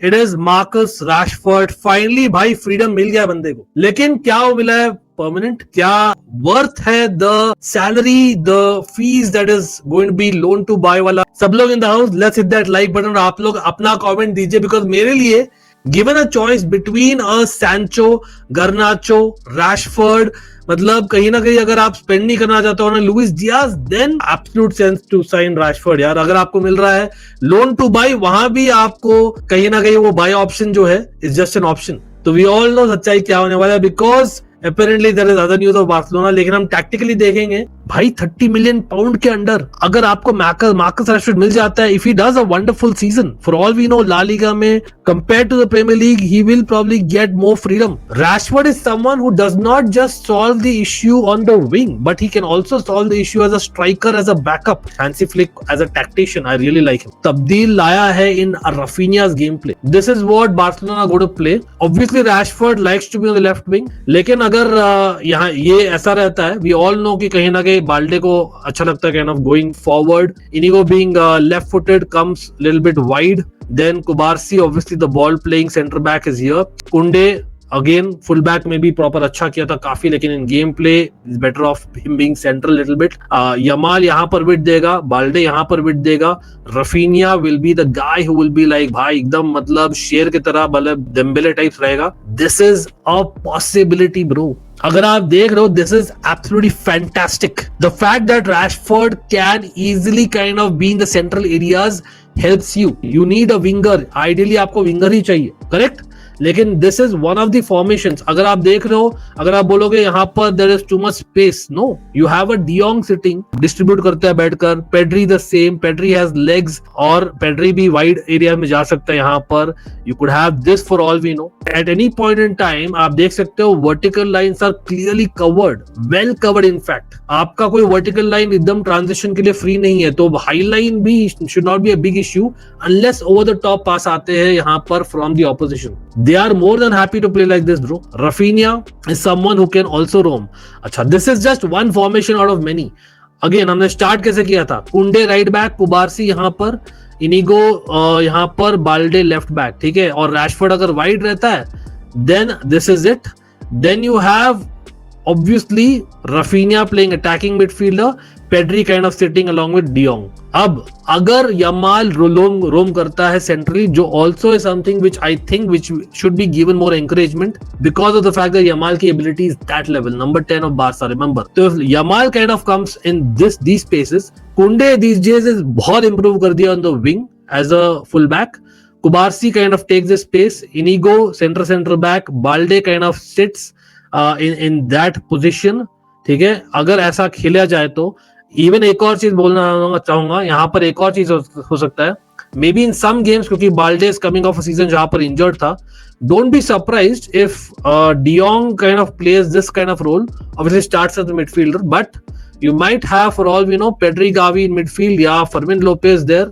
It is Marcus Rashford. Finally भाई freedom मिल गया बंदे को, लेकिन क्या वो मिला है परमानेंट? क्या वर्थ है the salary, the fees that is going to be loan to buy वाला? सब लोग in the house let's hit that like button और आप लोग अपना कमेंट दीजिए, बिकॉज मेरे लिए given a choice between a Sancho, Garnacho, Rashford, मतलब कहीं ना कहीं अगर आप स्पेंड नहीं करना चाहते हो ना Luis Diaz, then absolute sense to sign Rashford यार। अगर आपको मिल रहा है लोन टू बाय, वहां भी आपको कहीं ना कहीं वो बाय ऑप्शन जो है इज जस्ट एन ऑप्शन। तो वी ऑल नो सच्चाई क्या होने वाला है, because apparently there is other news of Barcelona। लेकिन हम टैक्टिकली देखेंगे भाई 30 मिलियन पाउंड के अंडर अगर आपको मार्कस रैशफोर्ड मिल जाता है, if he does a wonderful season, for all we know La Liga में compare to the Premier League he will probably get more freedom। Rashford is someone who does not just solve the issue on the wing, but he can also solve the issue as a striker, as a backup। Hansi Flick as a tactician, I really like him। तब्दील लाया है in Rafinha's gameplay। This is what Barcelona going to play। Obviously Rashford likes to be on the left wing, लेकिन अगर यहाँ ये ऐसा रहता है, वी ऑल नो कि कहीं ना कहीं बाल्डे को अच्छा लगता है kind of going forward, Inigo being left footed comes little bit wide, then Cubarsi obviously the ball playing centre back is here, Kounde again full back में भी प्रॉपर अच्छा किया था काफी, लेकिन in game play is better off him being central little bit. Yamal यहाँ पर wide देगा, बाल्डे यहाँ पर विड देगा, Raphinha will be the guy who will be like भाई एकदम मतलब शेर की तरह, मतलब डेम्बेले टाइप्स रहेगा। This is a possibility bro. अगर आप देख रहे हो this is absolutely fantastic. The fact that Rashford can easily kind of be in the central areas helps you. You need a winger, ideally आपको winger ही चाहिए, correct? लेकिन this is one of the formations. अगर आप देख रहे हो, अगर आप बोलोगे यहाँ पर there is too much space, no, you have a de Jong sitting, distribute करता है बैठकर, Pedri the same, Pedri has legs और पेड्री भी वाइड एरिया में जा सकता है यहाँ पर। You could have this for all we know. At any point in time आप देख सकते हो vertical lines are clearly covered, well covered. In fact आपका कोई वर्टिकल लाइन एकदम ट्रांजिशन के लिए फ्री नहीं है, तो हाई लाइन भी should not be a big issue unless over the top pass आते हैं यहाँ पर from the opposition. They are more than happy to play like this, bro. Rafinha is someone who can also roam। अच्छा, this is just one formation out of many। Again, हमने start कैसे किया था? कुंडे राइट बैक, कुबारसी यहाँ पर, Inigo यहाँ पर, बाल्डे लेफ्ट बैक, ठीक है? और रैशफोर्ड अगर वाइड रहता है, then this is it। Then you have obviously Rafinha playing attacking midfielder, Pedri kind of sitting along with De Jong। अब अगर यमाल रोम करता है सेंट्रली, जो also is something which I think which should be given more encouragement because of the fact that Yamal की ability is that level, number 10 of Barca, remember। तो Yamal kind of comes in these spaces। Kunde these days is बहुत improve कर दिया on the wing as a full back। Kubarsi kind of takes the space, Inigo center back, Balde kind of sits in that position, ठीक है? अगर ऐसा खेला जाए तो इवन एक और चीज बोलना चाहूंगा यहाँ पर, एक और चीज हो सकता है maybe in some games, क्योंकि Balde is coming off a season जहां पर इंजर्ड था। Don't be surprised if de Jong kind of plays this kind of role, obviously starts as a midfielder, but you might have for all we know Pedri, Gavi in midfield या Fermin Lopez there।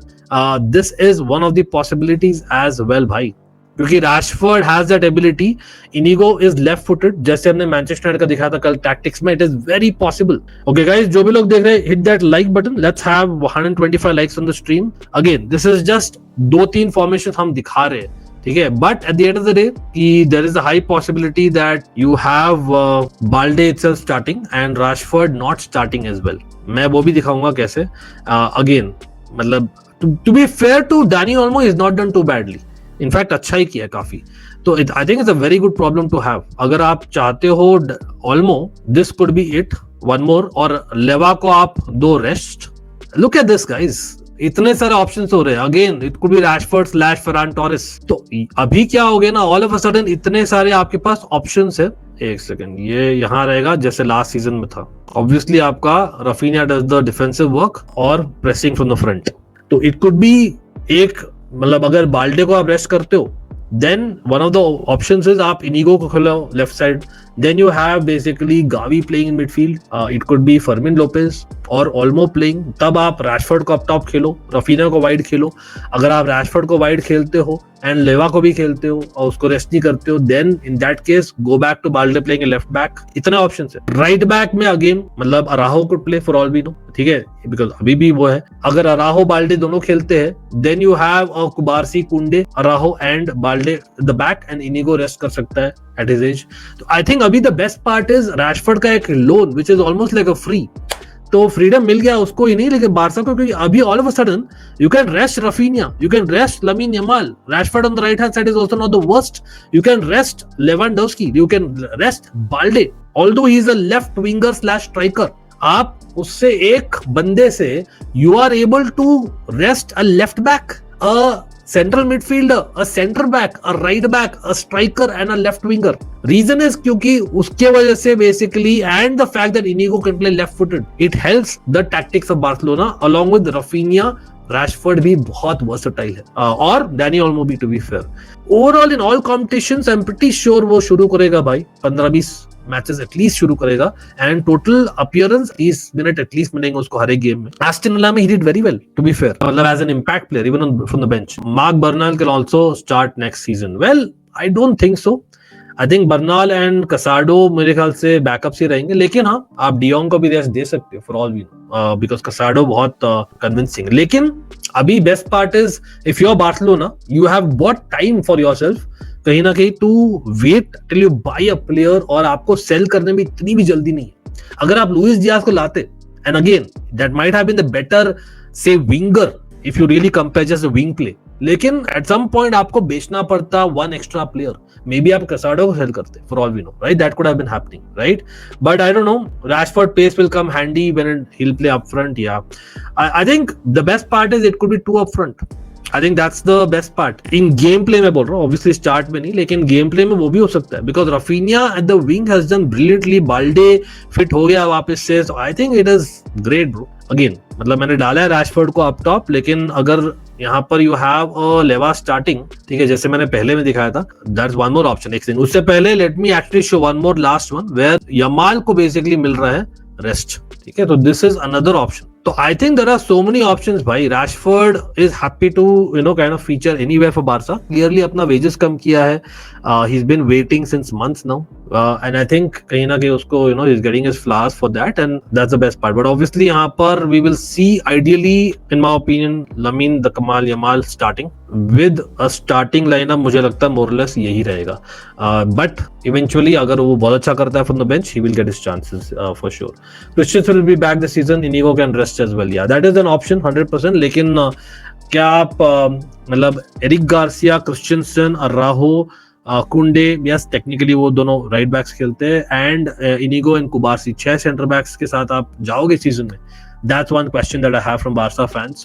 this is one of the possibilities as well भाई, क्योंकि Rashford has that ability, Inigo is left footed, जैसे हमने Manchester United का दिखाया था कल tactics में, it is very possible. Okay guys, जो भी लोग देख रहे हैं hit that like button, let's have 125 likes on the stream. Again this is just 2-3 formation हम दिखा रहे हैं, ठीक है? But at the end of the day कि there is a high possibility that you have Balde itself starting and Rashford not starting as well. मैं वो भी दिखाऊंगा कैसे। अगेन मतलब to be fair to Dani Olmo is not done too badly, in fact अच्छा ही किया काफी। तो I think it's a very good problem to have. अगर आप चाहते हो Olmo, this could be it, one more, और लेवा को आप दो rest. Look at this guys, इतने सारे ऑप्शंस हो रहे हैं। Again it could be Rashford slash Ferran Torres. तो अभी क्या हो गया ना, ऑल ऑफ अ सडन इतने सारे आपके पास ऑप्शंस है। एक सेकंड, ये यहाँ रहेगा जैसे लास्ट सीजन में था। ऑब्वियसली आपका Raphinha does the defensive work और प्रेसिंग फ्रॉम द फ्रंट। तो इट कुड बी एक, मतलब अगर बाल्डे को आप रेस्ट करते हो, then one of the options is आप इनिगो को खेलो left side, then you have basically Gavi playing in midfield, it could be Fermin Lopez और ओल्मो प्लेइंग। तब आप रैशफोर्ड को अप टॉप खेलो, रफीना को वाइड खेलो। अगर आप रैशफोर्ड को वाइड खेलते हो एंड लेवा को भी खेलते हो और उसको रेस्ट नहीं करते हो, then in that case go back to Balde playing left back. इतने ऑप्शन है. राइट बैक में अगेन मतलब Araujo could play for all we know, ठीक है, बिकॉज अभी भी वो है. अगर अराहो बाल्डे दोनों खेलते हैं then you have a Cubarsi, Kounde, Araujo and Balde the back end Inigo rest कर सकता है एट हिज एज. तो आई थिंक अभी the best part is Rashford का एक loan which is almost like a free. तो freedom मिल गया उसको ही नहीं, लेकिन बारसा को, क्योंकि अभी all of a sudden you can rest Raphinha, you can rest Lamine Yamal, Rashford on the right hand side is also not the worst, you can rest Lewandowski, you can rest Balde, although he is a left winger slash striker. आप उससे एक बंदे से you are able to rest a left back, a central midfielder, a center back, a right back, a striker and a left winger. Reason is क्योंकि उसके वजह से basically and the fact that Inigo can play left footed, it helps the tactics of Barcelona along with Rafinha. Rashford भी बहुत versatile है और Dani Olmo भी, to be fair. Overall in all competitions I'm pretty sure वो शुरू करेगा भाई 15-20 matches at least शुरू करेगा and total appearance 30 minute at least मिलेंगे उसको हर एक गेम में. एस्टन विला में ही did very well, to be fair, मतलब as an impact player even from the bench. Marc Bernal can also start next season. Well I don't think so. I think Bernal and Casado मेरे ख्याल से backup से रहेंगे, लेकिन हाँ आप de Jong को भी रेस्ट दे सकते हो for all we know because Casado बहुत कन्विंसिंग. लेकिन अभी best part is if you are Barcelona you have bought time for yourself कहीं ना कहीं to wait till you buy a player, और आपको सेल करने में इतनी भी जल्दी नहीं है. अगर आप लुइस डियाज को लाते and again that might have been the better से winger if you really compare just wing play, लेकिन एट सम पॉइंट आपको बेचना पड़ता one extra player. Maybe आप कसाडो को सेल करते for all we know, right? That could have been happening, right? But I don't know, Rashford pace will come handy when he will play up front. या I think the best part is it could be two up front. I think that's the best part. In gameplay में बोल रहा हूँ, obviously start में नहीं, लेकिन gameplay में वो भी हो सकता है because Rafinha at the wing has done brilliantly. Balde fit हो गया वापस से, so I think it is great, bro. Again, मतलब मैंने डाला है रैशफोर्ड को अप टॉप, लेकिन अगर यहाँ पर यू हैव अ लेवा स्टार्टिंग, ठीक है, जैसे मैंने पहले में दिखाया था, दैट्स वन मोर ऑप्शन. एक उससे पहले let me actually show one more last one where Yamal को बेसिकली मिल रहा है रेस्ट, ठीक है, तो दिस इज अनदर ऑप्शन. तो I think there are so many options भाई. Rashford is happy to kind of feature anywhere for Barca. Clearly अपना wages कम किया है, he is been waiting since months now and I think कहीं ना कहीं उसको he is getting his flowers for that and that's the best part. But obviously यहाँ पर we will see ideally in my opinion Lamine the कमाल Yamal starting with a starting lineup. मुझे लगता है मोरलेस यही रहेगा, बट इवेंचुअली अगर वो बहुत अच्छा करता है from the bench he will get his chances for sure. Christensen will be back this season, Inigo can rest as well. या दैट इज एन ऑप्शन 100%. लेकिन क्या आप मतलब एरिक गार्सिया, क्रिस्टियनसन, अराहो, कुंडे, यस टेक्निकली वो दोनों राइट बैक्स खेलते हैं and Inigo and Cubarsi 6 centre backs के साथ आप जाओगे सीजन में? That's one question that I have from Barca fans.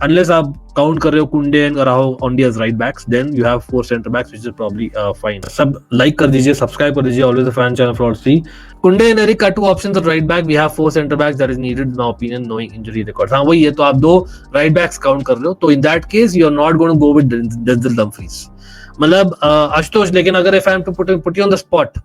Unless आप count कर रहे हो कुंडे and Araujo only as right backs, then you have 4 center backs, which is probably fine. सब like कर दीजिए, subscribe कर दीजिए, always a fan channel for all three. Kunde and Eric are 2 options at right back. We have 4 center backs that is needed in my opinion, knowing injury records. हाँ वही है, तो आप 2 right backs count कर रहे हो, तो in that case you are not going to go with Denzel Dumfries. मतलब आशुतोष, लेकिन अगर if I am to put you on the spot,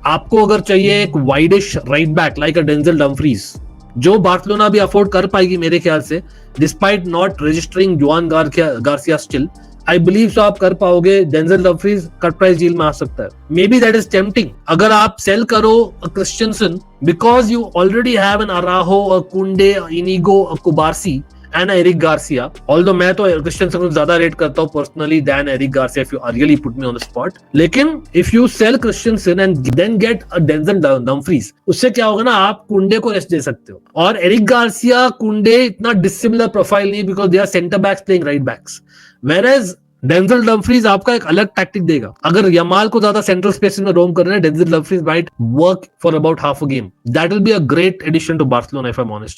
आपको अगर चाहिए एक widish right back like a Denzel Dumfries, जो बार्सिलोना भी अफोर्ड कर पाएगी मेरे ख्याल से, despite not registering Juan Garcia still, I believe so आप कर पाओगे. Denzel Dumfries cut price deal में आ सकता है, maybe that is tempting. अगर आप सेल करो Christensen because you already have an Araujo, a Kounde, Inigo, a Cubarsi and Eric Garcia. Although मैं तो क्रिस्टियनसन को ज्यादा रेट करता हूँ personally than Eric Garcia if you really put me on the spot. लेकिन if you sell Christensen and then get a Denzel Dumfries, उससे क्या होगा ना, आप कुंडे को रेस्ट दे सकते हो. और एरिक गार्सिया, कुंडे इतना डिसिमिलर प्रोफाइल नहीं because they are centre backs playing right backs, whereas Denzel Dumfries आपका एक अलग टैक्टिक देगा. अगर यमाल को ज्यादा सेंट्रल स्पेस में रोम करना है, Denzel Dumfries might work for about half a game. That will be a great addition to Barcelona if I am honest.